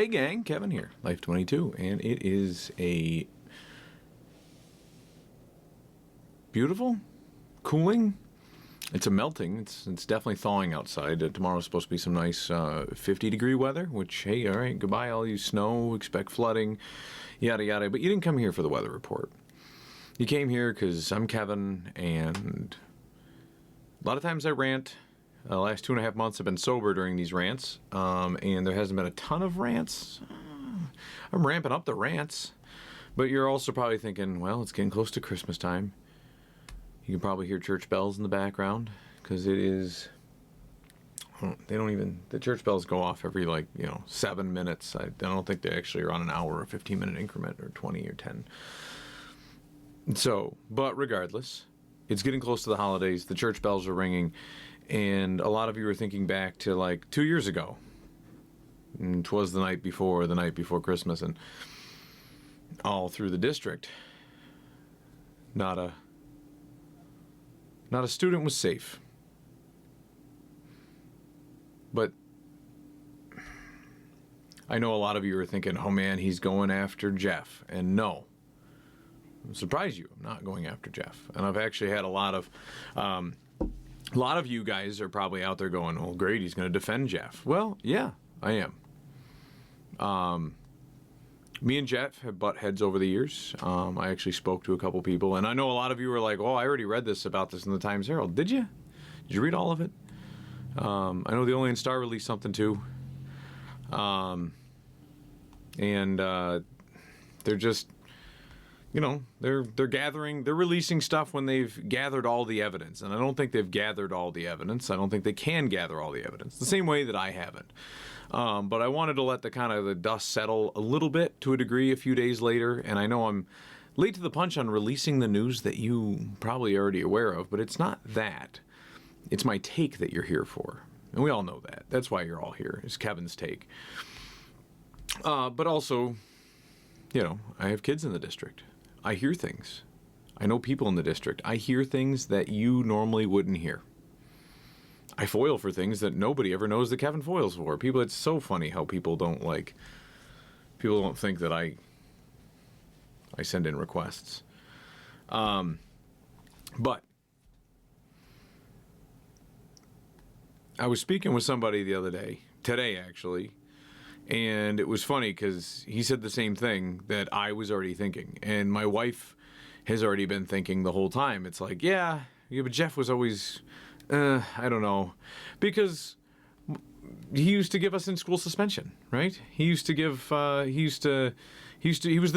Hey gang, Kevin here, Life22, and it is a beautiful, cooling, it's a melting, it's definitely thawing outside. Tomorrow's supposed to be some nice 50-degree weather, which, hey, all right, goodbye all you snow, expect flooding, yada yada, but you didn't come here for the weather report. You came here because I'm Kevin, and a lot of times I rant. The last 2.5 months have been sober during these rants, and there hasn't been a ton of rants. I'm ramping up the rants, but you're also probably thinking, well, it's getting close to Christmas time. You can probably hear church bells in the background, because it is, the church bells go off every 7 minutes. I don't think they actually are on an hour or 15-minute increment or 20 or 10. So, but regardless, it's getting close to the holidays, the church bells are ringing, and a lot of you are thinking back to 2 years ago. And 'twas the night before Christmas, and all through the district, not a student was safe. But I know a lot of you are thinking, oh man, he's going after Jeff, and no. I'm surprised you. I'm not going after Jeff. And I've actually had a lot of you guys are probably out there going, well, great, he's going to defend Jeff. Well, yeah, I am. Me and Jeff have butt heads over the years. I actually spoke to a couple people, and I know a lot of you were like, oh, I already read about this in the Times Herald. Did you? Did you read all of it? I know the Olean Star released something too. They're just, they're releasing stuff when they've gathered all the evidence. And I don't think they've gathered all the evidence. I don't think they can gather all the evidence, the same way that I haven't. But I wanted to let the dust settle a little bit to a degree a few days later. And I know I'm late to the punch on releasing the news that you probably already aware of, but it's not that. It's my take that you're here for. And we all know that. That's why you're all here, is Kevin's take. But also, I have kids in the district. I hear things. I know people in the district. I hear things that you normally wouldn't hear. I foil for things that nobody ever knows that Kevin foils for. It's so funny how people don't think that I send in requests. But I was speaking with somebody the other day, today actually, and it was funny because he said the same thing that I was already thinking. And my wife has already been thinking the whole time. It's like, yeah, but Jeff was always, I don't know. Because he used to give us in-school suspension, right? He was the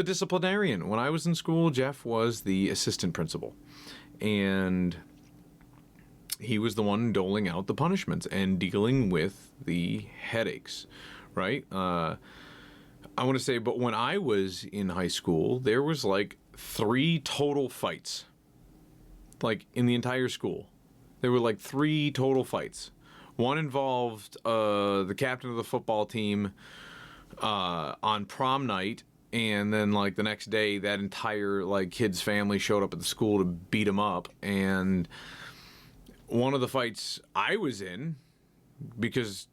disciplinarian. When I was in school, Jeff was the assistant principal. And he was the one doling out the punishments and dealing with the headaches. Right? I want to say, but when I was in high school, there was 3 total fights. In the entire school. There were 3 total fights. One involved the captain of the football team on prom night, and then the next day, that entire kid's family showed up at the school to beat him up. And one of the fights I was in, because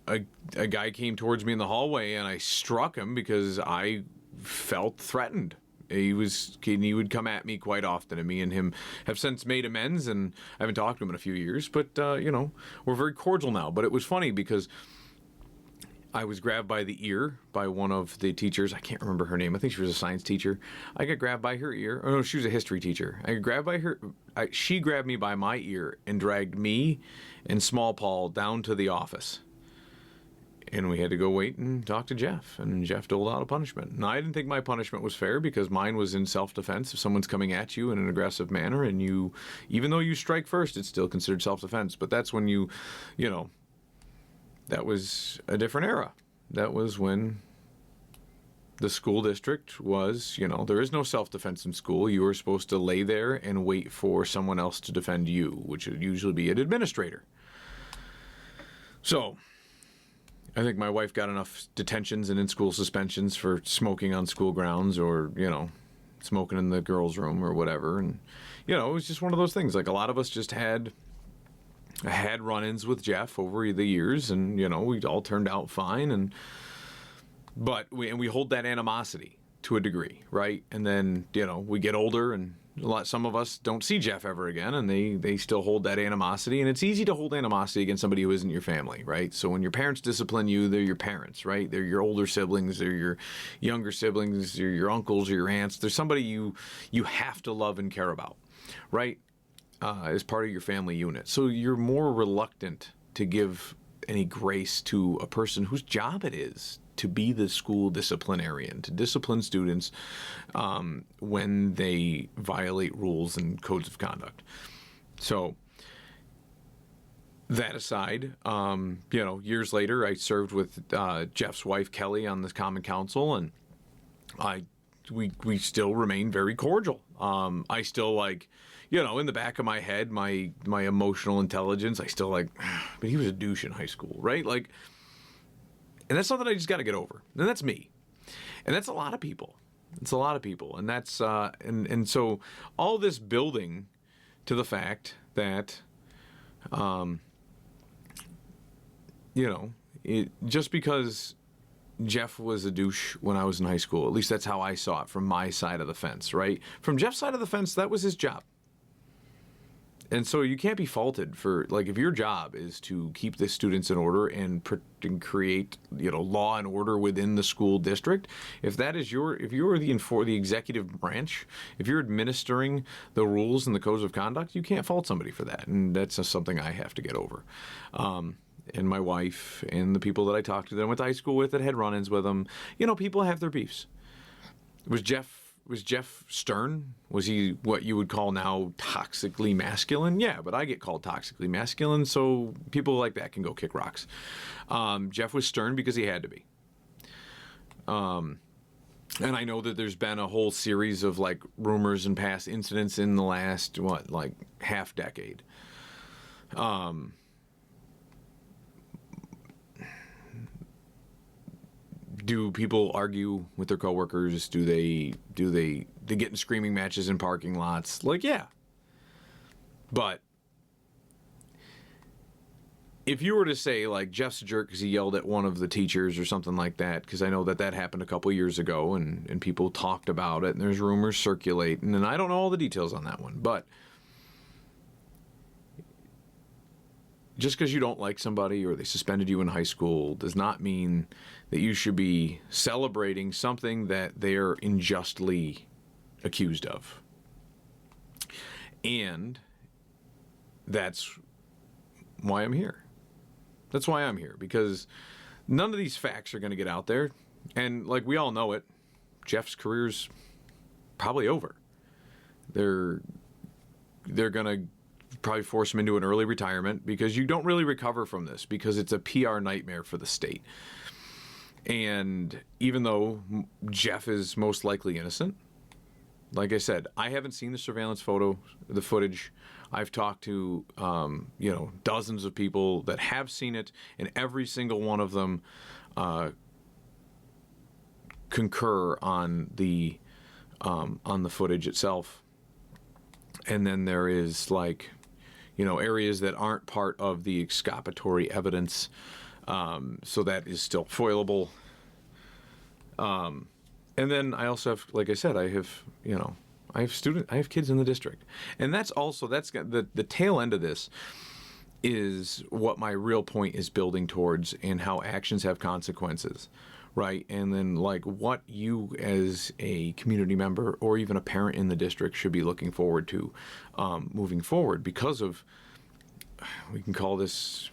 a guy came towards me in the hallway and I struck him because I felt threatened. He would come at me quite often, and me and him have since made amends, and I haven't talked to him in a few years, but we're very cordial now. But it was funny because I was grabbed by the ear by one of the teachers. I can't remember her name. I think she was a science teacher. I got grabbed by her ear. Oh no, she was a history teacher. I got grabbed by her. She grabbed me by my ear and dragged me and Small Paul down to the office. And we had to go wait and talk to Jeff, and Jeff doled out a punishment. And I didn't think my punishment was fair because mine was in self-defense. If someone's coming at you in an aggressive manner, and even though you strike first, it's still considered self-defense. But that's when that was a different era. That was when the school district was, there is no self-defense in school. You are supposed to lay there and wait for someone else to defend you, which would usually be an administrator. So I think my wife got enough detentions and in-school suspensions for smoking on school grounds, or, smoking in the girls' room or whatever. And, it was just one of those things. A lot of us just had run-ins with Jeff over the years, and, we all turned out fine. And But we hold that animosity to a degree, right? And then, we get older, and some of us don't see Jeff ever again, and they still hold that animosity. And it's easy to hold animosity against somebody who isn't your family, right? So when your parents discipline you, they're your parents, right? They're your older siblings, they're your younger siblings, they're your uncles or your aunts. They're somebody you have to love and care about, right? As part of your family unit. So you're more reluctant to give any grace to a person whose job it is to be the school disciplinarian, to discipline students when they violate rules and codes of conduct. So that aside, years later, I served with Jeff's wife, Kelly, on the Common Council, and we still remain very cordial. I still in the back of my head, my emotional intelligence, I still but he was a douche in high school, right? And that's something I just got to get over. And that's me. And that's a lot of people. It's a lot of people. And that's, and so all this building to the fact that, just because Jeff was a douche when I was in high school, at least that's how I saw it from my side of the fence, right? From Jeff's side of the fence, that was his job. And so you can't be faulted for, if your job is to keep the students in order and create, law and order within the school district, if you're the executive branch, if you're administering the rules and the codes of conduct, you can't fault somebody for that. And that's just something I have to get over. And my wife and the people that I talked to that I went to high school with that had run-ins with them, people have their beefs. Was Jeff stern? Was he what you would call now toxically masculine? Yeah, but I get called toxically masculine, so people like that can go kick rocks. Jeff was stern because he had to be. And I know that there's been a whole series of rumors and past incidents in the last, half decade. Do people argue with their coworkers? Do they get in screaming matches in parking lots? Yeah. But if you were to say Jeff's a jerk because he yelled at one of the teachers or something like that, because I know that happened a couple years ago and people talked about it and there's rumors circulating, and I don't know all the details on that one, but just because you don't like somebody or they suspended you in high school does not mean that you should be celebrating something that they're unjustly accused of. And that's why I'm here. That's why I'm here, because none of these facts are going to get out there. And we all know it, Jeff's career's probably over. They're going to probably force him into an early retirement because you don't really recover from this because it's a PR nightmare for the state. And even though Jeff is most likely innocent, like I said, I haven't seen the surveillance the footage. I've talked to, dozens of people that have seen it, and every single one of them concur on the footage itself. And then there is areas that aren't part of the exculpatory evidence, so that is still foilable. And then I also have, like I said, I have kids in the district, and that's the tail end of this is what my real point is building towards, and how actions have consequences, right? And then what you as a community member or even a parent in the district should be looking forward to moving forward, because of, we can call this,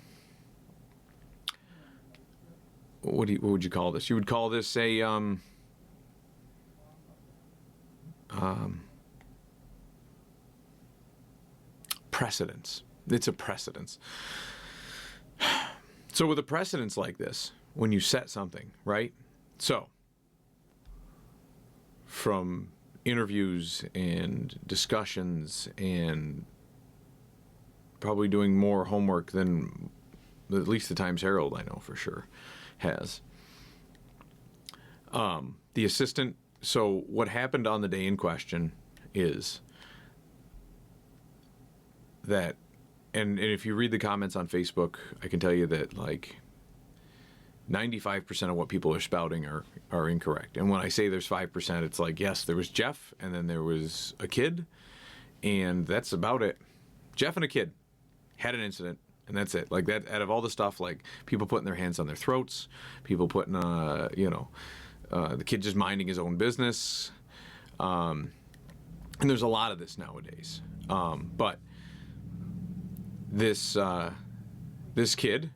what would you call this? You would call this a precedence. It's a precedence. So with a precedence like this, when you set something, right? So from interviews and discussions and probably doing more homework than at least the Times Herald, I know for sure, has. The assistant, so what happened on the day in question is that, and if you read the comments on Facebook, I can tell you that 95% of what people are spouting are incorrect. And when I say there's 5%, it's like, yes, there was Jeff, and then there was a kid, and that's about it. Jeff and a kid had an incident, and that's it. Like, that, out of all the stuff, like people putting their hands on their throats, people putting, the kid just minding his own business. And there's a lot of this nowadays. But this kid,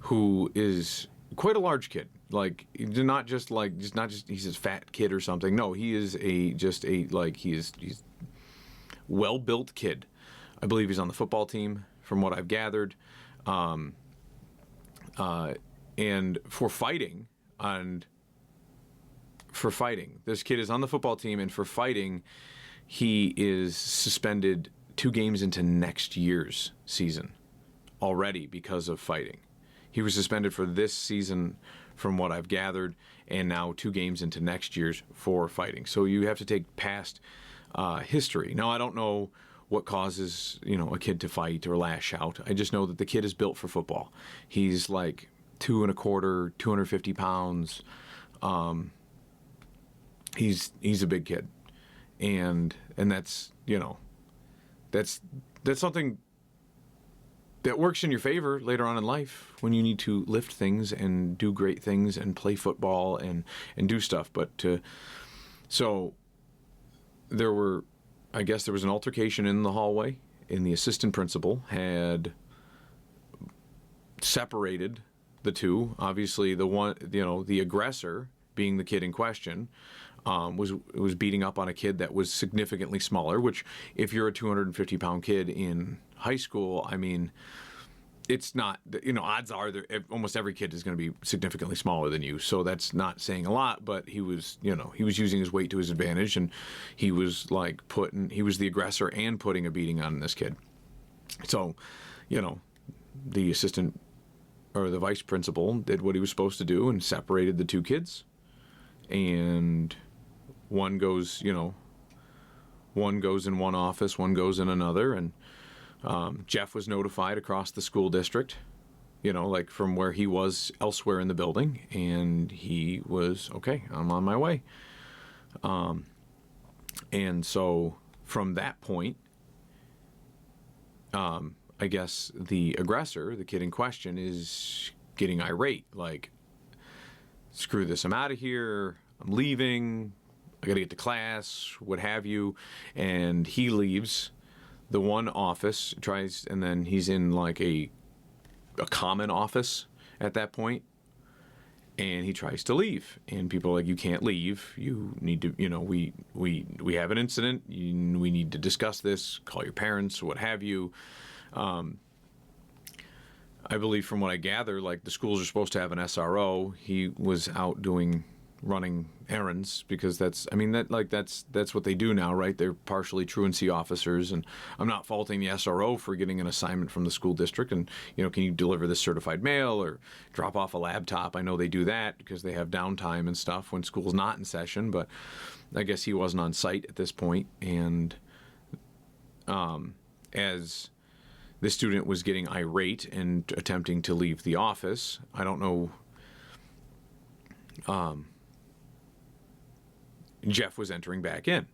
who is quite a large kid, like he's a fat kid or something. No, he is he's well-built kid. I believe he's on the football team, from what I've gathered. And for fighting, this kid is on the football team, and for fighting, he is suspended 2 games into next year's season already because of fighting. He was suspended for this season, from what I've gathered, and now 2 games into next year's for fighting. So you have to take past history. Now, I don't know what causes, a kid to fight or lash out. I just know that the kid is built for football. He's like 2 1/4, 250 pounds. He's a big kid, and that's that's something that works in your favor later on in life when you need to lift things and do great things and play football and do stuff. But so I guess there was an altercation in the hallway, and the assistant principal had separated the two. Obviously, the aggressor, being the kid in question, was beating up on a kid that was significantly smaller, which, if you're a 250-pound kid in high school, I mean, it's not, odds are almost every kid is going to be significantly smaller than you. So that's not saying a lot, but he was using his weight to his advantage, and he was the aggressor and putting a beating on this kid. So, the assistant or the vice principal did what he was supposed to do and separated the 2 kids. And one goes in one office, one goes in another, and Jeff was notified across the school district, from where he was elsewhere in the building, and he was, okay, I'm on my way. And so from that point, I guess the aggressor, the kid in question, is getting irate, like, screw this, I'm out of here, I'm leaving, I gotta get to class, what have you. And he leaves the one office, and then he's in like a common office at that point, and he tries to leave, and people are like, you can't leave, you need to, we have an incident, we need to discuss this, call your parents, what have you. I believe, from what I gather, like, the schools are supposed to have an SRO. He was out running errands, because that's what they do now, right? They're partially truancy officers, and I'm not faulting the SRO for getting an assignment from the school district and, can you deliver this certified mail or drop off a laptop? I know they do that because they have downtime and stuff when school's not in session, but I guess he wasn't on site at this point. And as the student was getting irate and attempting to leave the office, I don't know, Jeff was entering back in,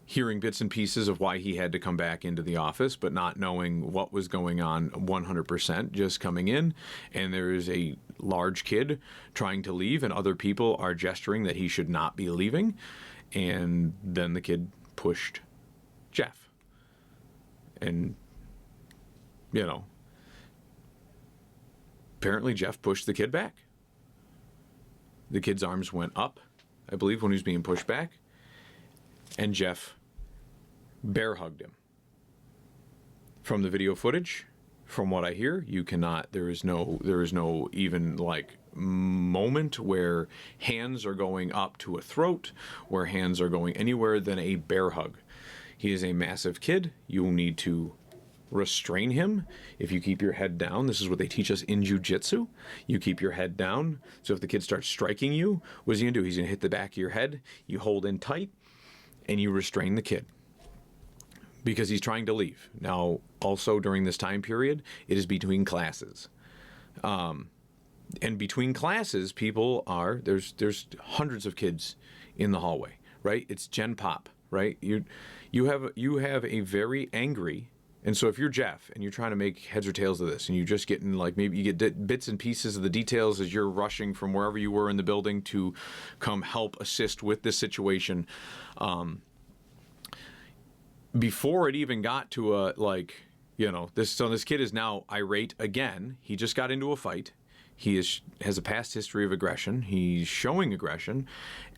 hearing bits and pieces of why he had to come back into the office, but not knowing what was going on 100%, just coming in, and there is a large kid trying to leave, and other people are gesturing that he should not be leaving, and then the kid pushed Jeff. And apparently Jeff pushed the kid back. The kid's arms went up, I believe, when he was being pushed back, and Jeff bear hugged him. From the video footage, from what I hear, there is no even like moment where hands are going up to a throat, where hands are going anywhere than a bear hug. He is a massive kid. You will need to restrain him if you keep your head down. This is what they teach us in jiu-jitsu. You keep your head down. So if the kid starts striking you, what's he gonna do? He's gonna hit the back of your head. You hold in tight and you restrain the kid, because he's trying to leave. Now, also during this time period, it is between classes. And between classes, there's hundreds of kids in the hallway, right? It's Gen Pop, right? You have a very angry. And so if you're Jeff and you're trying to make heads or tails of this, and you're just getting, like, maybe you get bits and pieces of the details as you're rushing from wherever you were in the building to come help assist with this situation, before it even got to this kid is now irate again. He just got into a fight. He has a past history of aggression. He's showing aggression,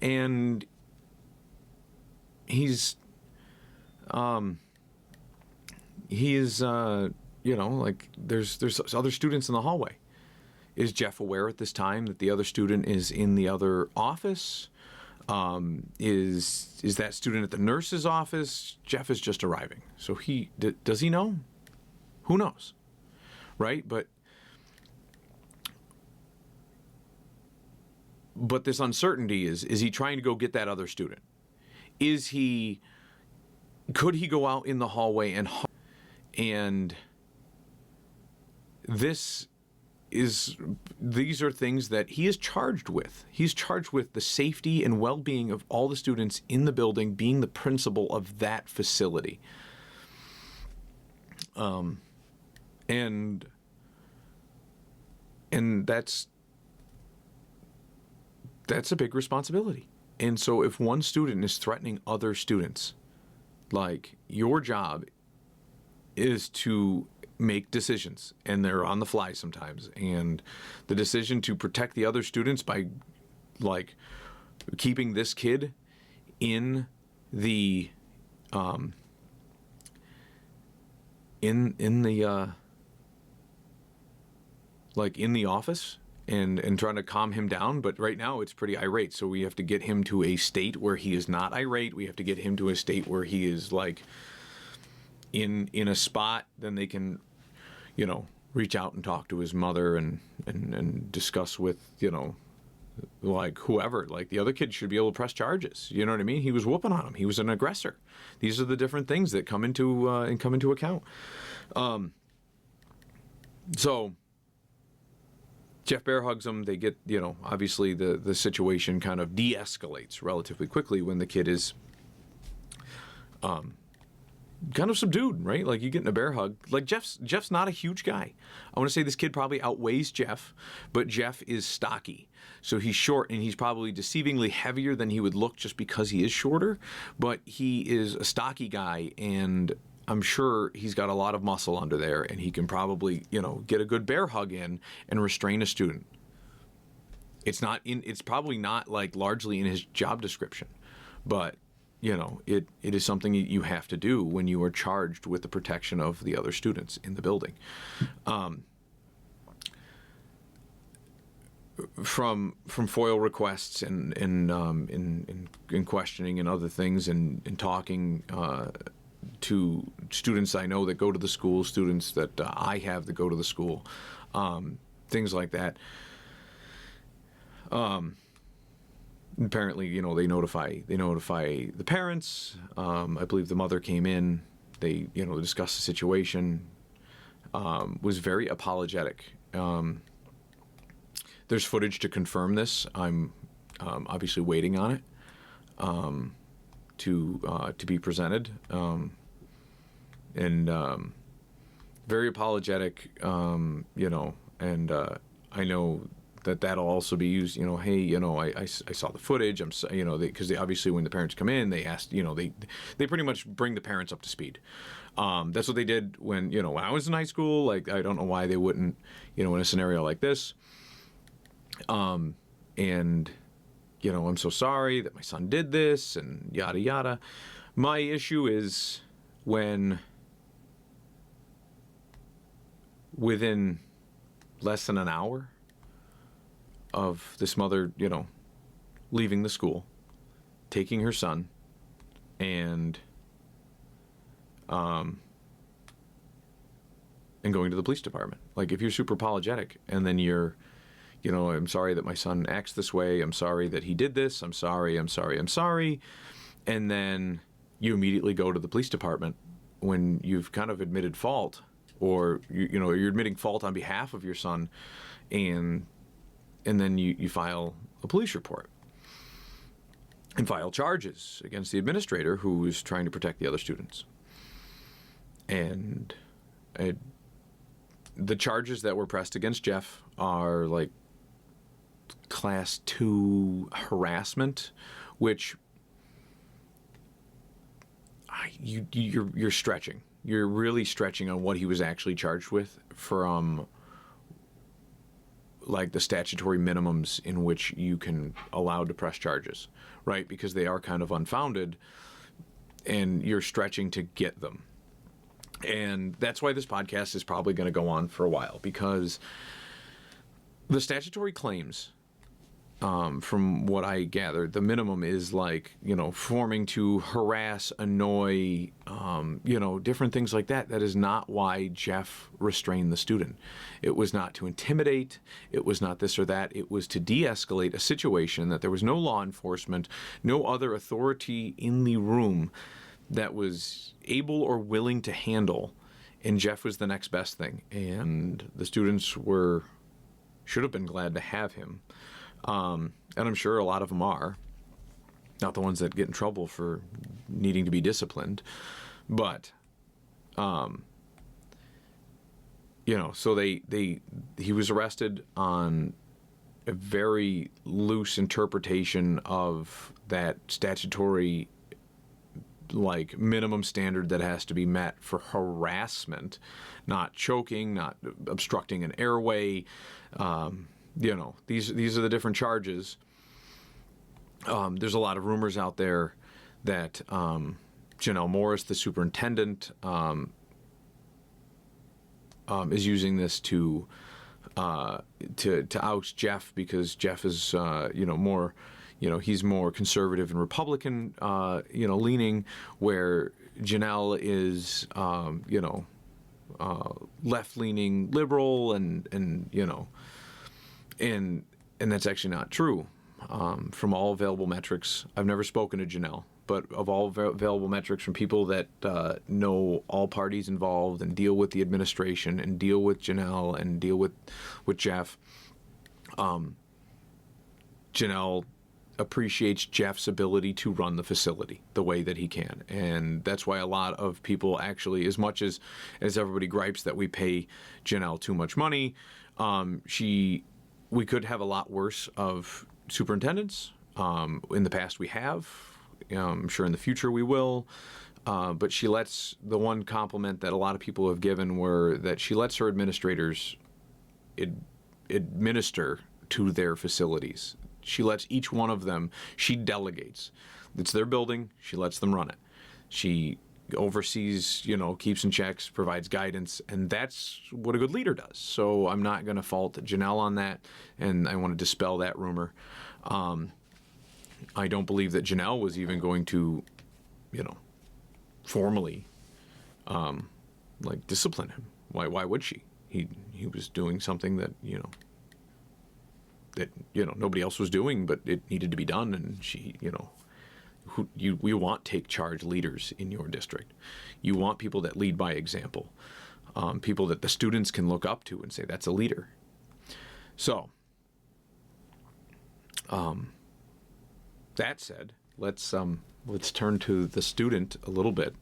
and he's there's other students in the hallway. Is Jeff aware at this time that the other student is in the other office? Is that student at the nurse's office? Jeff is just arriving. So does he know? Who knows? Right? But this uncertainty is he trying to go get that other student? Could he go out in the hallway and these are things that he is charged with. He's charged with the safety and well-being of all the students in the building, being the principal of that facility. And that's a big responsibility. And so if one student is threatening other students, like, your job is to make decisions, and they're on the fly sometimes, and the decision to protect the other students by, like, keeping this kid in the in the office and trying to calm him down. But right now it's pretty irate, so we have to get him to a state where he is not irate. We have to get him to a state where he is, like, in a spot. Then they can, reach out and talk to his mother and discuss with, like, whoever. Like, the other kid should be able to press charges. You know what I mean? He was whooping on him. He was an aggressor. These are the different things that come into account. So Jeff bear hugs him. They get, obviously the situation kind of de-escalates relatively quickly when the kid is kind of subdued, right? Like, you get in a bear hug. Like, Jeff's not a huge guy. I want to say this kid probably outweighs Jeff, but Jeff is stocky. So he's short, and he's probably deceivingly heavier than he would look just because he is shorter. But he is a stocky guy, and I'm sure he's got a lot of muscle under there, and he can probably, get a good bear hug in and restrain a student. It's probably not, like, largely in his job description, but it is something you have to do when you are charged with the protection of the other students in the building. From FOIL requests and in questioning and other things, and talking to students I know that go to the school, students that I have that go to the school, things like that. Apparently, they notify the parents. I believe the mother came in. They, discussed the situation. Was very apologetic. There's footage to confirm this. I'm obviously waiting on it to be presented. And very apologetic. And I know that'll also be used, hey, I saw the footage, because they obviously, when the parents come in, they asked, they pretty much bring the parents up to speed. That's what they did when I was in high school. Like, I don't know why they wouldn't, in a scenario like this. And, I'm so sorry that my son did this, and yada, yada. My issue is when within less than an hour of this mother, leaving the school, taking her son, and going to the police department. Like, if you're super apologetic, and then you're, I'm sorry that my son acts this way, I'm sorry that he did this, I'm sorry, and then you immediately go to the police department when you've kind of admitted fault, or you're admitting fault on behalf of your son, and and then you file a police report and file charges against the administrator who is trying to protect the other students. And the charges that were pressed against Jeff are like class 2 harassment, which you're stretching. You're really stretching on what he was actually charged with from like the statutory minimums in which you can allow to press charges, right? Because they are kind of unfounded, and you're stretching to get them. And that's why this podcast is probably going to go on for a while, because the statutory claims, from what I gathered, the minimum is like, forming to harass, annoy, different things like that. That is not why Jeff restrained the student. It was not to intimidate. It was not this or that. It was to de-escalate a situation that there was no law enforcement, no other authority in the room that was able or willing to handle, and Jeff was the next best thing. And the students should have been glad to have him. And I'm sure a lot of them are. Not the ones that get in trouble for needing to be disciplined. But, so he was arrested on a very loose interpretation of that statutory, like, minimum standard that has to be met for harassment, not choking, not obstructing an airway. These are the different charges. There's a lot of rumors out there that Janelle Morris, the superintendent, is using this to oust Jeff, because Jeff is more, he's more conservative and Republican leaning, where Janelle is left leaning liberal, and that's actually not true. From all available metrics, I've never spoken to Janelle, but of all available metrics from people that know all parties involved and deal with the administration and deal with Janelle and deal with Jeff, Janelle appreciates Jeff's ability to run the facility the way that he can. And that's why a lot of people actually, as much as everybody gripes that we pay Janelle too much money, we could have a lot worse of superintendents. In the past we have. I'm sure in the future we will. But she lets, the one compliment that a lot of people have given were that she lets her administrators administer to their facilities. She lets each one of them, she delegates. It's their building, she lets them run it. She oversees, keeps in checks, provides guidance, and that's what a good leader does. So I'm not going to fault Janelle on that, and I want to dispel that rumor. I don't believe that Janelle was even going to, formally, discipline him. Why would she? He was doing something that, nobody else was doing, but it needed to be done, and she, we want take charge leaders in your district. You want people that lead by example, people that the students can look up to and say that's a leader. So, that said, let's turn to the student a little bit.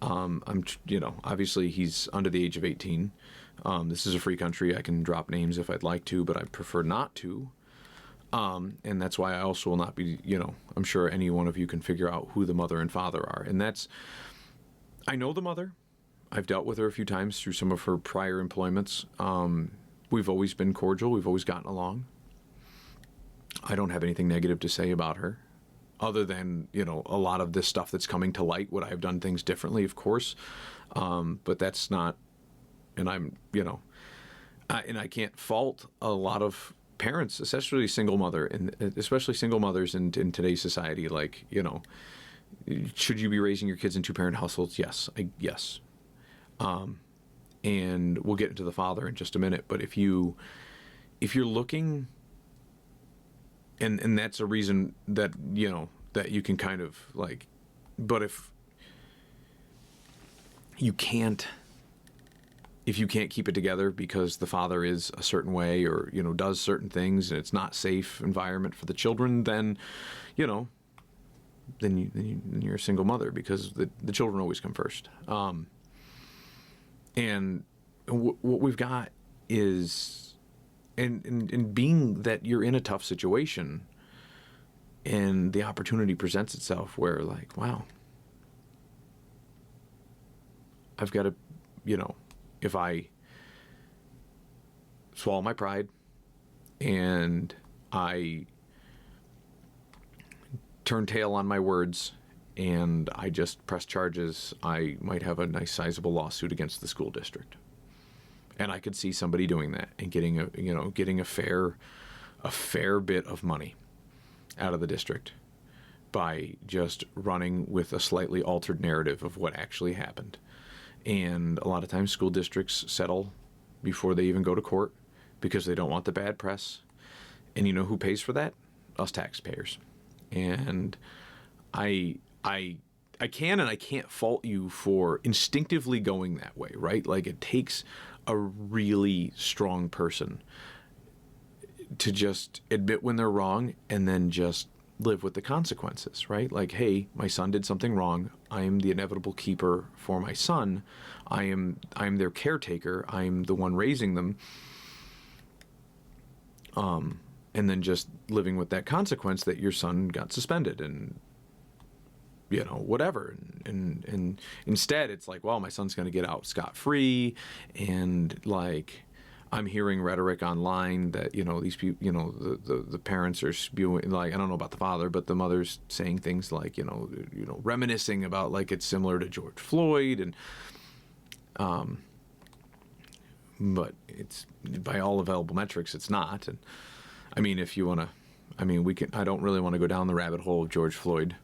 Obviously he's under the age of 18. This is a free country. I can drop names if I'd like to, but I prefer not to. And that's why I also will not be, I'm sure any one of you can figure out who the mother and father are. And I know the mother. I've dealt with her a few times through some of her prior employments. We've always been cordial. We've always gotten along. I don't have anything negative to say about her, other than, a lot of this stuff that's coming to light. Would I have done things differently? Of course. But that's not, and I'm, and I can't fault a lot of parents, especially single mothers in today's society. Should you be raising your kids in 2-parent households? Yes. Yes. And we'll get into the father in just a minute. But if you're looking, and that's a reason that, that you can kind of but if you can't if you can't keep it together because the father is a certain way or, does certain things and it's not safe environment for the children, then, then you're a single mother because the children always come first. And what we've got is, and being that you're in a tough situation and the opportunity presents itself where like, wow, I've got to, if I swallow my pride and I turn tail on my words and I just press charges, I might have a nice sizable lawsuit against the school district. And I could see somebody doing that and getting a fair bit of money out of the district by just running with a slightly altered narrative of what actually happened. And a lot of times school districts settle before they even go to court because they don't want the bad press. And you know who pays for that? Us taxpayers. And I can and I can't fault you for instinctively going that way, right? Like it takes a really strong person to just admit when they're wrong and then just live with the consequences, right? Like, hey, my son did something wrong. I am the inevitable keeper for my son. I am their caretaker. I'm the one raising them. And then just living with that consequence that your son got suspended and whatever. And instead it's like, well, my son's going to get out scot-free. And like, I'm hearing rhetoric online that, these people, the parents are spewing, like, I don't know about the father, but the mother's saying things like, reminiscing about like it's similar to George Floyd. And, but it's by all available metrics, it's not. And I mean, if you want to, I don't really want to go down the rabbit hole of George Floyd.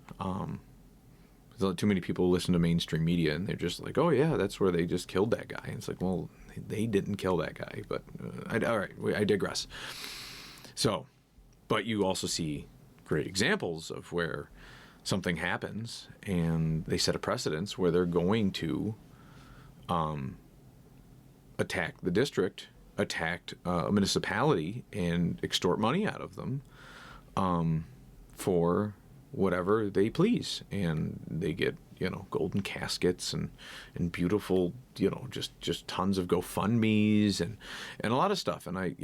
Too many people listen to mainstream media and they're just like, oh yeah, that's where they just killed that guy. And it's like, well, they didn't kill that guy, but all right, I digress. So, but you also see great examples of where something happens and they set a precedence where they're going to attack the district, attack a municipality and extort money out of them for whatever they please, and they get golden caskets and beautiful just tons of GoFundMes and a lot of stuff. And I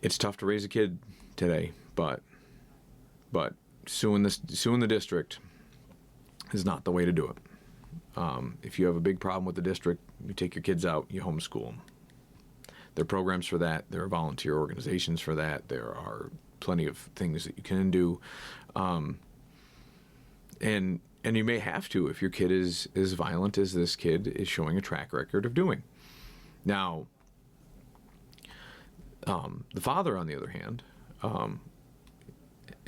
it's tough to raise a kid today, but suing the district is not the way to do it. If you have a big problem with the district, you take your kids out, you homeschool them. There are programs for that. There are volunteer organizations for that. There are plenty of things that you can do. And you may have to if your kid is as violent as this kid is showing a track record of doing. Now, the father, on the other hand,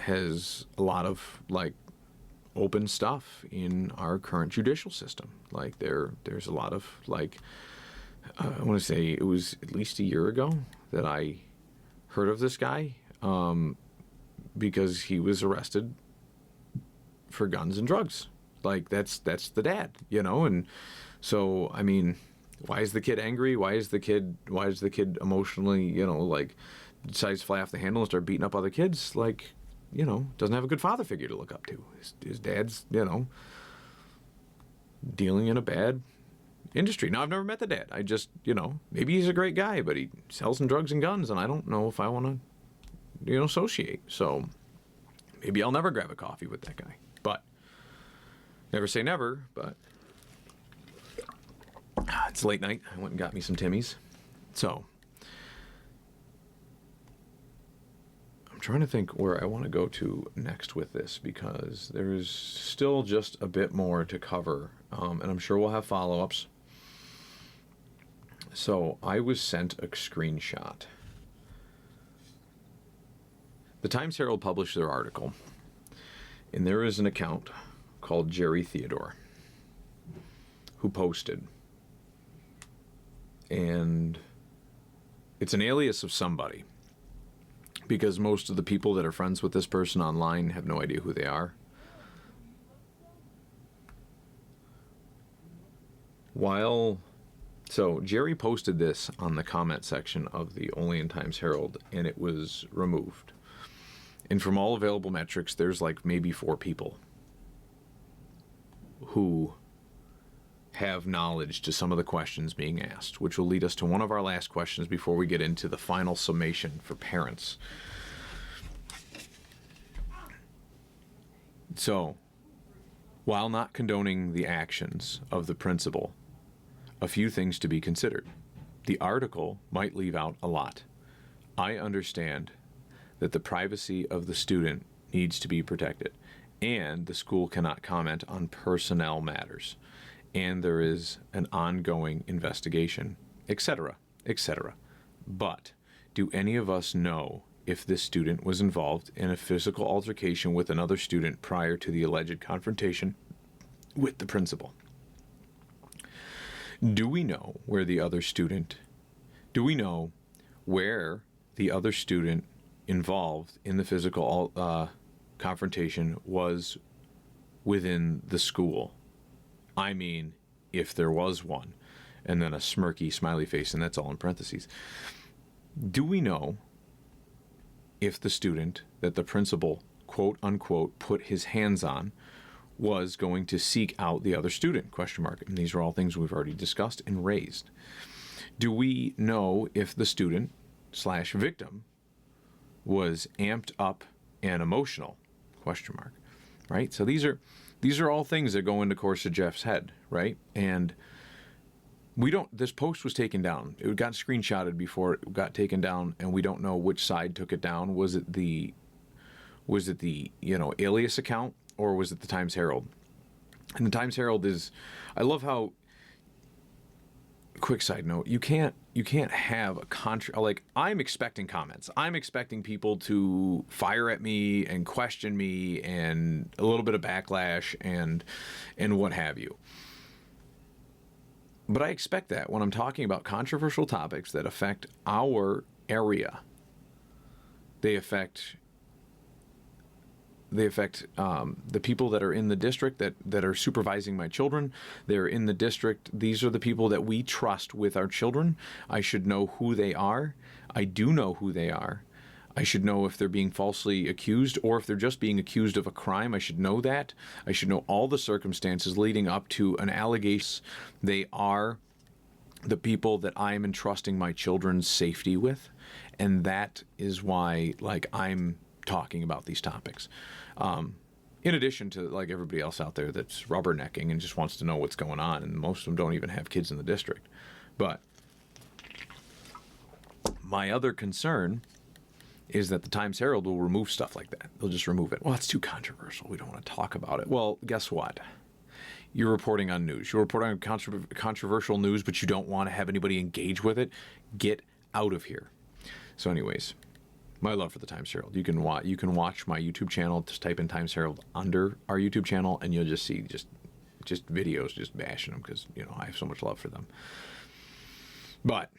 has a lot of like open stuff in our current judicial system. Like there's a lot of like, I want to say it was at least a year ago that I heard of this guy because he was arrested for guns and drugs. Like that's the dad, and so I mean, why is the kid angry? Why is the kid emotionally, like decides to fly off the handle and start beating up other kids? Like, doesn't have a good father figure to look up to. His dad's, dealing in a bad industry. Now, I've never met the dad. I just, maybe he's a great guy, but he sells some drugs and guns, and I don't know if I want to, associate. So maybe I'll never grab a coffee with that guy. But never say never, but it's late night. I went and got me some Timmy's. So I'm trying to think where I want to go to next with this because there is still just a bit more to cover, and I'm sure we'll have follow-ups. So I was sent a screenshot. The Times-Herald published their article, and there is an account called Jerry Theodore who posted. And it's an alias of somebody because most of the people that are friends with this person online have no idea who they are. So Jerry posted this on the comment section of the Olean Times-Herald, and it was removed. And from all available metrics, there's like maybe 4 people who have knowledge to some of the questions being asked, which will lead us to one of our last questions before we get into the final summation for parents. So, while not condoning the actions of the principal, a few things to be considered. The article might leave out a lot. I understand that the privacy of the student needs to be protected, and the school cannot comment on personnel matters, and there is an ongoing investigation, etc., etc. But do any of us know if this student was involved in a physical altercation with another student prior to the alleged confrontation with the principal? Do we know where the other student involved in the physical confrontation was within the school? I mean, if there was one. And then a smirky smiley face, and that's all in parentheses. Do we know if the student that the principal, quote unquote, put his hands on was going to seek out the other student, ? And these are all things we've already discussed and raised. Do we know if the student / victim was amped up and emotional, ? Right? So these are all things that go into course of Jeff's head, right? And this post was taken down. It got screenshotted before it got taken down, and we don't know which side took it down. Was it the alias account, or was it the Times-Herald? And the Times-Herald is, I love how, quick side note, you can't have a like, I'm expecting comments. I'm expecting people to fire at me and question me and a little bit of backlash and what have you. But I expect that when I'm talking about controversial topics that affect our area. They affect the people that are in the district that are supervising my children. They're in the district. These are the people that we trust with our children. I should know who they are. I do know who they are. I should know if they're being falsely accused or if they're just being accused of a crime. I should know that. I should know all the circumstances leading up to an allegation. They are the people that I am entrusting my children's safety with. And that is why, I'm talking about these topics. In addition to everybody else out there that's rubbernecking and just wants to know what's going on, and most of them don't even have kids in the district. But my other concern is that the Times-Herald will remove stuff like that. They'll just remove it. Well, it's too controversial. We don't want to talk about it. Well, guess what? You're reporting on news. You're reporting on controversial news, but you don't want to have anybody engage with it. Get out of here. So anyways, my love for the Times-Herald. You can watch my YouTube channel. Just type in Times-Herald under our YouTube channel, and you'll just see just videos just bashing them because I have so much love for them. But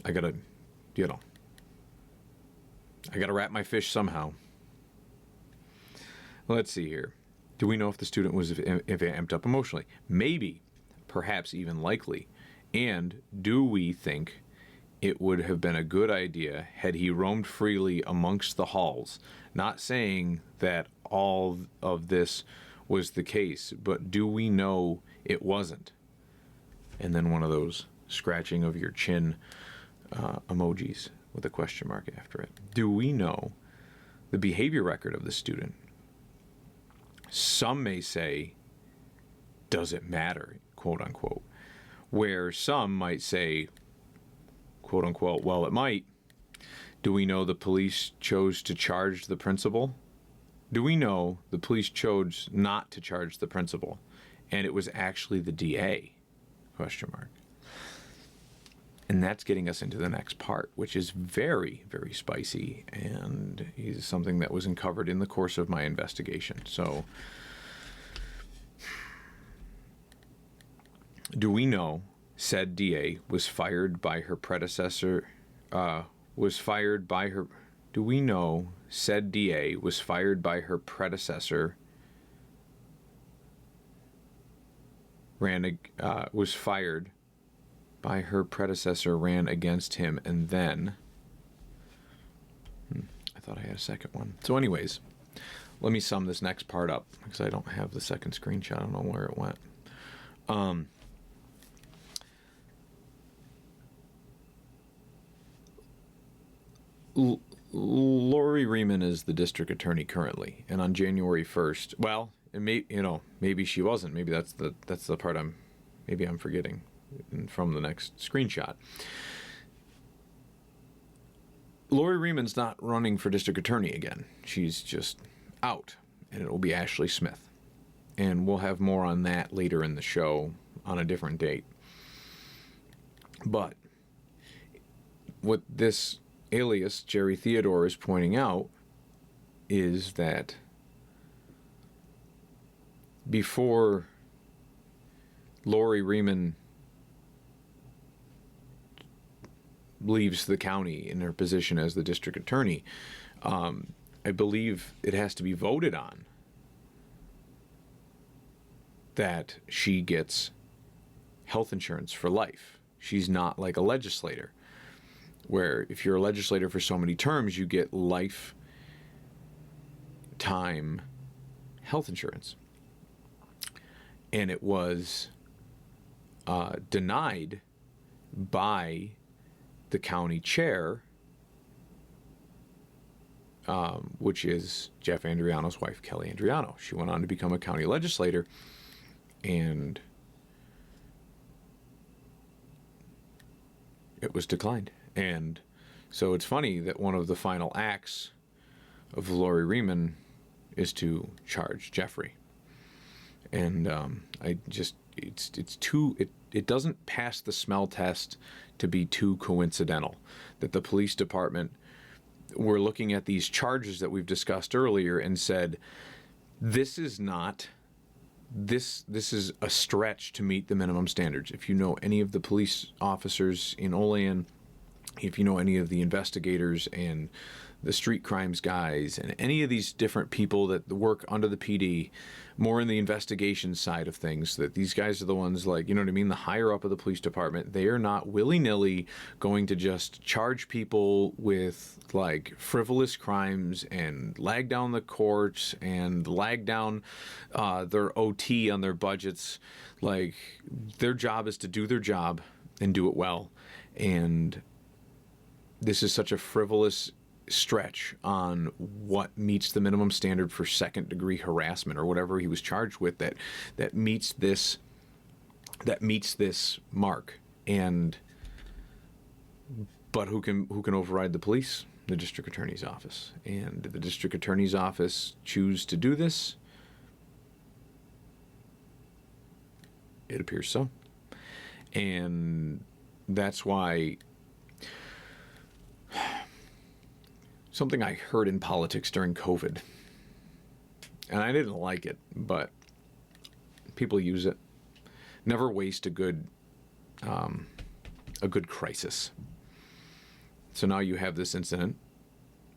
I gotta wrap my fish somehow. Let's see here. Do we know if the student was amped up emotionally? Maybe, perhaps even likely. And do we think it would have been a good idea had he roamed freely amongst the halls? Not saying that all of this was the case, but do we know it wasn't? And then one of those scratching of your chin emojis with a question mark after it. Do we know the behavior record of the student? Some may say, does it matter, quote unquote, where some might say, quote unquote, well, it might. Do we know the police chose to charge the principal? Do we know the police chose not to charge the principal and it was actually the DA? Question mark. And that's getting us into the next part, which is very, very spicy and is something that was uncovered in the course of my investigation. So, do we know said DA was fired by her predecessor? Do we know said DA was fired by her predecessor was fired by her predecessor, ran against him, and then I thought I had a second one. So anyways, let me sum this next part up because I don't have the second screenshot. I don't know where it went. Lori Riemann is the district attorney currently, and on January 1st, well, it maybe she wasn't. Maybe that's the part I'm forgetting from the next screenshot. Lori Riemann's not running for district attorney again. She's just out, and it will be Ashley Smith. And we'll have more on that later in the show on a different date. But what this alias, Jerry Theodore, is pointing out is that before Lori Riemann leaves the county in her position as the district attorney, I believe it has to be voted on that she gets health insurance for life. She's not like a legislator, where if you're a legislator for so many terms, you get lifetime health insurance. And it was denied by the county chair, which is Jeff Andriano's wife, Kelly Andriano. She went on to become a county legislator, and it was declined. And so it's funny that one of the final acts of Lori Riemann is to charge Jeffrey. And it doesn't pass the smell test to be too coincidental that the police department were looking at these charges that we've discussed earlier and said, this is a stretch to meet the minimum standards. If you know any of the police officers in Olean, if you know any of the investigators and the street crimes guys and any of these different people that work under the PD, more in the investigation side of things, that these guys are the ones, like, you know what I mean, the higher up of the police department, they are not willy-nilly going to just charge people with like frivolous crimes and lag down the courts and lag down their OT on their budgets. Like, their job is to do their job and do it well. And this is such a frivolous stretch on what meets the minimum standard for second-degree harassment or whatever he was charged with that meets this mark. And but who can override the police? The district attorney's office. And did the district attorney's office choose to do this? It appears so. And that's why something I heard in politics during COVID, and I didn't like it, but people use it. Never waste a good crisis. So now you have this incident,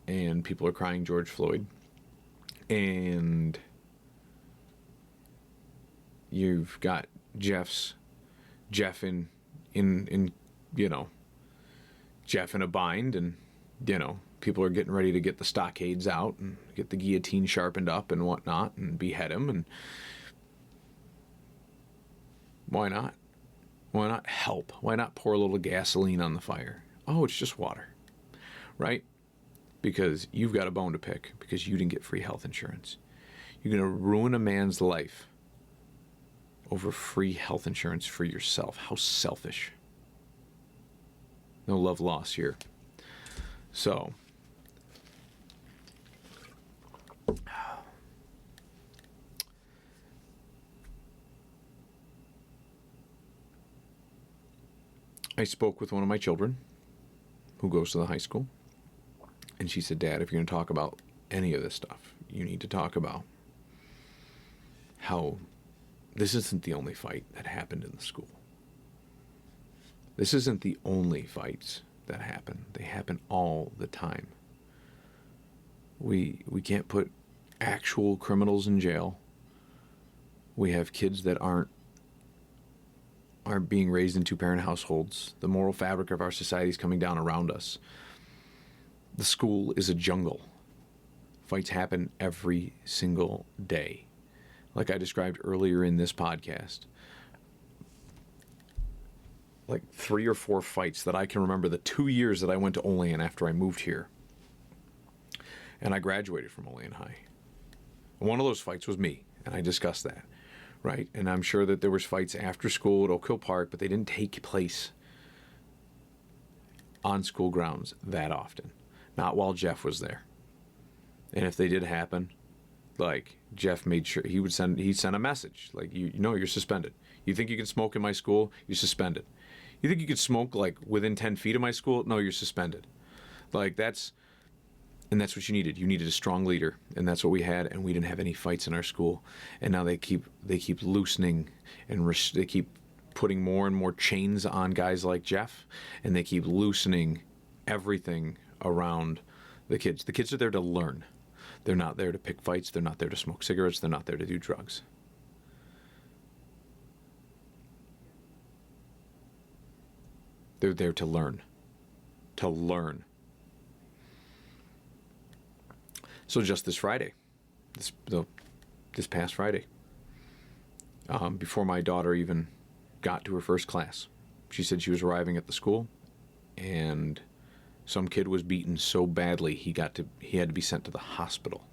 and people are crying George Floyd, and you've got Jeff in Jeff in a bind, and people are getting ready to get the stockades out and get the guillotine sharpened up and whatnot and behead him. And why not? Why not help? Why not pour a little gasoline on the fire? Oh, it's just water, right? Because you've got a bone to pick because you didn't get free health insurance. You're going to ruin a man's life over free health insurance for yourself. How selfish. No love lost here. So, I spoke with one of my children who goes to the high school, and she said, Dad, if you're going to talk about any of this stuff, you need to talk about how this isn't the only fight that happened in the school. This isn't the only fights that happen. They happen all the time. We can't put actual criminals in jail. We have kids that aren't are being raised in two-parent households. The moral fabric of our society is coming down around us. The school is a jungle. Fights happen every single day. Like I described earlier in this podcast, like 3 or 4 fights that I can remember the 2 years that I went to Olean after I moved here. And I graduated from Olean High. One of those fights was me, and I discussed that, right? And I'm sure that there was fights after school at Oak Hill Park, but they didn't take place on school grounds that often. Not while Jeff was there. And if they did happen, like Jeff made sure he'd send a message like, you know, you're suspended. You think you can smoke in my school? You're suspended. You think you could smoke like within 10 feet of my school? No, you're suspended. Like that's what you needed. You needed a strong leader, and that's what we had. And we didn't have any fights in our school. And now they keep loosening, and they keep putting more and more chains on guys like Jeff, and they keep loosening everything around the kids. The kids are there to learn. They're not there to pick fights. They're not there to smoke cigarettes. They're not there to do drugs. They're there to learn. To learn. So just this Friday, this past Friday, before my daughter even got to her first class, she said she was arriving at the school, and some kid was beaten so badly he had to be sent to the hospital.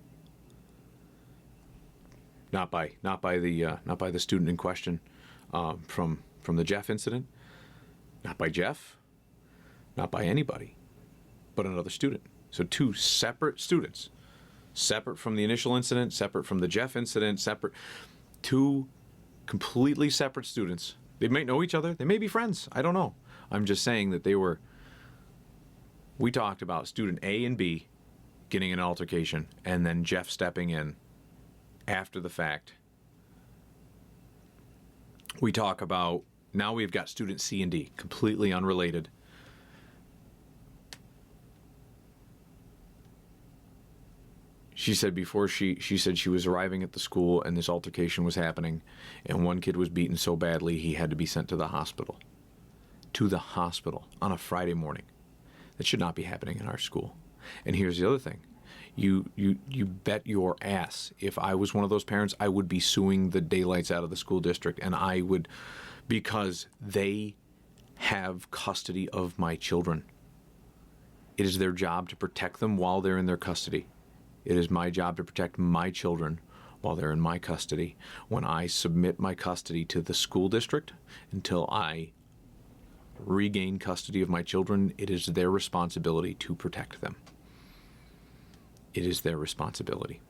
Not by the student in question, from the Jeff incident. Not by Jeff. Not by anybody, but another student. So 2 separate students, separate from the initial incident, separate from the Jeff incident, separate. 2 completely separate students. They might know each other. They may be friends. I don't know. I'm just saying that we talked about student A and B getting an altercation, and then Jeff stepping in after the fact. We talk about, now we've got student C and D, completely unrelated. She said before she said she was arriving at the school and this altercation was happening, and one kid was beaten so badly he had to be sent to the hospital. To the hospital on a Friday morning. That should not be happening in our school. And here's the other thing. You bet your ass, if I was one of those parents, I would be suing the daylights out of the school district, and I would, because they have custody of my children. It is their job to protect them while they're in their custody. It is my job to protect my children while they're in my custody. When I submit my custody to the school district until I regain custody of my children, it is their responsibility to protect them. It is their responsibility.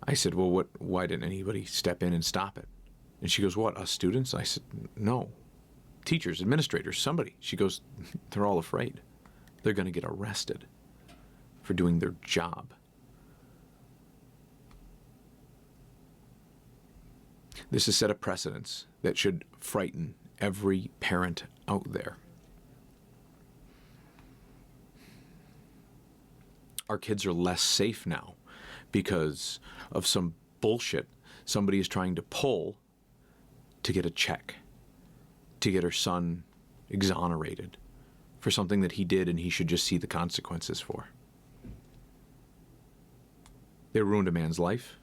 I said, well, why didn't anybody step in and stop it? And she goes, what, us students? I said, no. Teachers, administrators, somebody. She goes, they're all afraid. They're going to get arrested for doing their job. This has set a precedence that should frighten every parent out there. Our kids are less safe now because of some bullshit somebody is trying to pull to get a check, to get her son exonerated for something that he did and he should just see the consequences for. They ruined a man's life,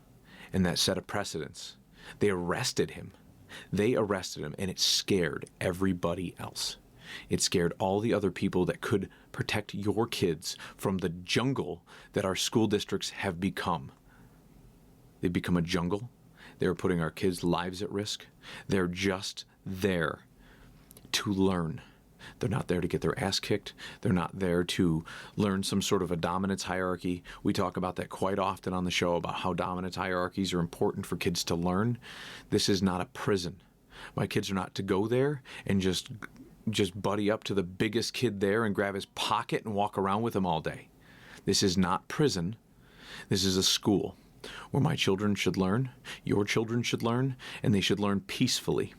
and that set a precedence. They arrested him. They arrested him, and it scared everybody else. It scared all the other people that could protect your kids from the jungle that our school districts have become. They've become a jungle. They're putting our kids' lives at risk. They're just there to learn. They're not there to get their ass kicked. They're not there to learn some sort of a dominance hierarchy. We talk about that quite often on the show, about how dominance hierarchies are important for kids to learn. This is not a prison. My kids are not to go there and just buddy up to the biggest kid there and grab his pocket and walk around with him all day. This is not prison. This is a school where my children should learn, your children should learn, and they should learn peacefully.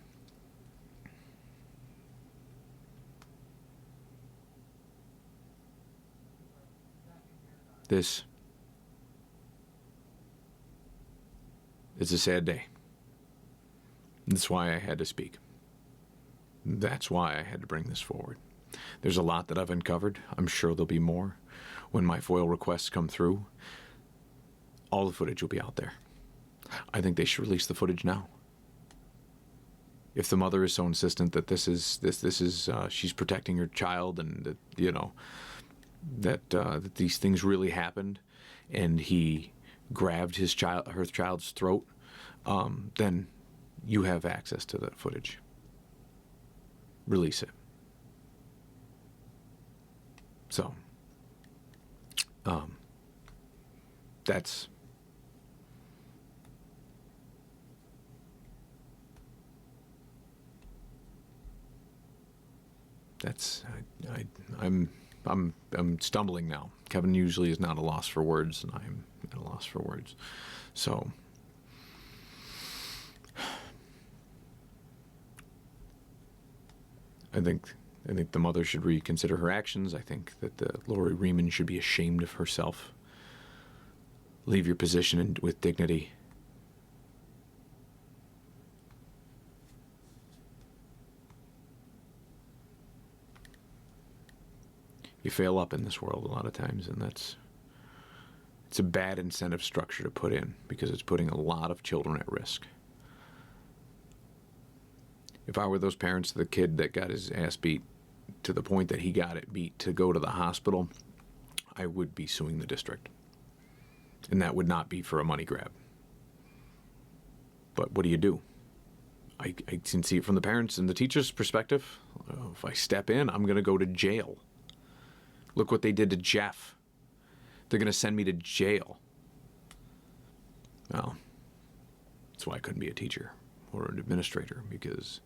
This is a sad day. That's why I had to speak. That's why I had to bring this forward. There's a lot that I've uncovered. I'm sure there'll be more. When my FOIL requests come through, all the footage will be out there. I think they should release the footage now. If the mother is so insistent that this is she's protecting her child, and that that these things really happened, and he grabbed her child's throat, then you have access to that footage. Release it. So, that's I'm stumbling now. Kevin usually is not a loss for words, and I'm at a loss for words. So, I think the mother should reconsider her actions. I think that the Lori Riemann should be ashamed of herself. Leave your position with dignity. You fail up in this world a lot of times, and it's a bad incentive structure to put in, because it's putting a lot of children at risk. If I were those parents of the kid that got his ass beat to the point that he got it beat to go to the hospital, I would be suing the district. And that would not be for a money grab. But what do? I can see it from the parents and the teacher's perspective. If I step in, I'm going to go to jail. Look what they did to Jeff. They're going to send me to jail. Well, that's why I couldn't be a teacher or an administrator, because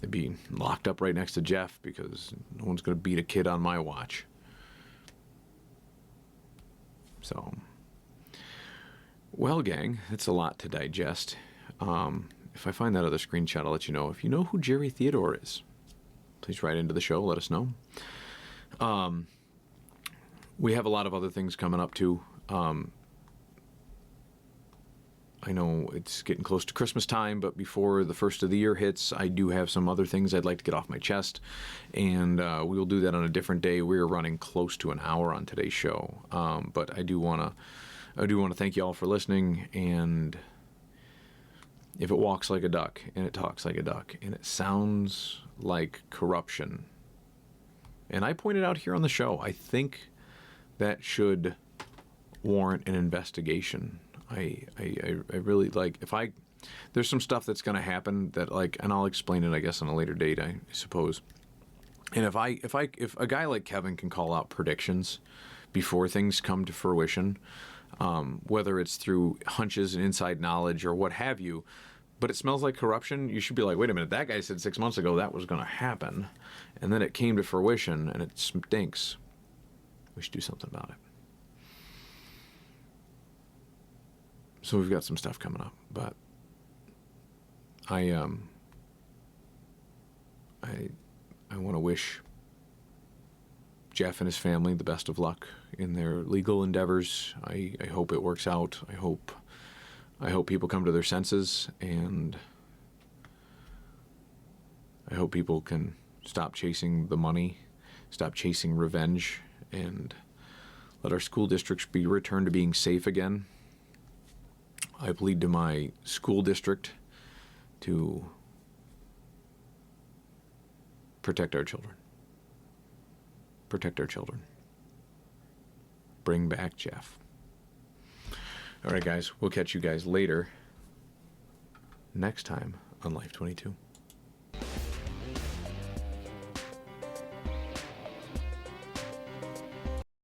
they'd be locked up right next to Jeff, because no one's going to beat a kid on my watch. So, well, gang, it's a lot to digest. If I find that other screenshot, I'll let you know. If you know who Jerry Theodore is, please write into the show. Let us know. We have a lot of other things coming up too. I know it's getting close to Christmas time, but before the first of the year hits, I do have some other things I'd like to get off my chest, and we will do that on a different day. We're running close to an hour on today's show, but I do want to thank you all for listening. And if it walks like a duck, and it talks like a duck, and it sounds like corruption, and I pointed out here on the show, I think that should warrant an investigation. I really, like, there's some stuff that's going to happen that, like, and I'll explain it, I guess, on a later date, I suppose. And if a guy like Kevin can call out predictions before things come to fruition, whether it's through hunches and inside knowledge or what have you, but it smells like corruption, you should be like, wait a minute, that guy said 6 months ago that was going to happen, and then it came to fruition, and it stinks. We should do something about it. So we've got some stuff coming up, but I want to wish Jeff and his family the best of luck in their legal endeavors. I hope it works out. I hope people come to their senses, and I hope people can stop chasing the money, stop chasing revenge, and let our school districts be returned to being safe again. I plead to my school district to protect our children. Protect our children. Bring back Jeff. All right, guys, we'll catch you guys later next time on Life 22.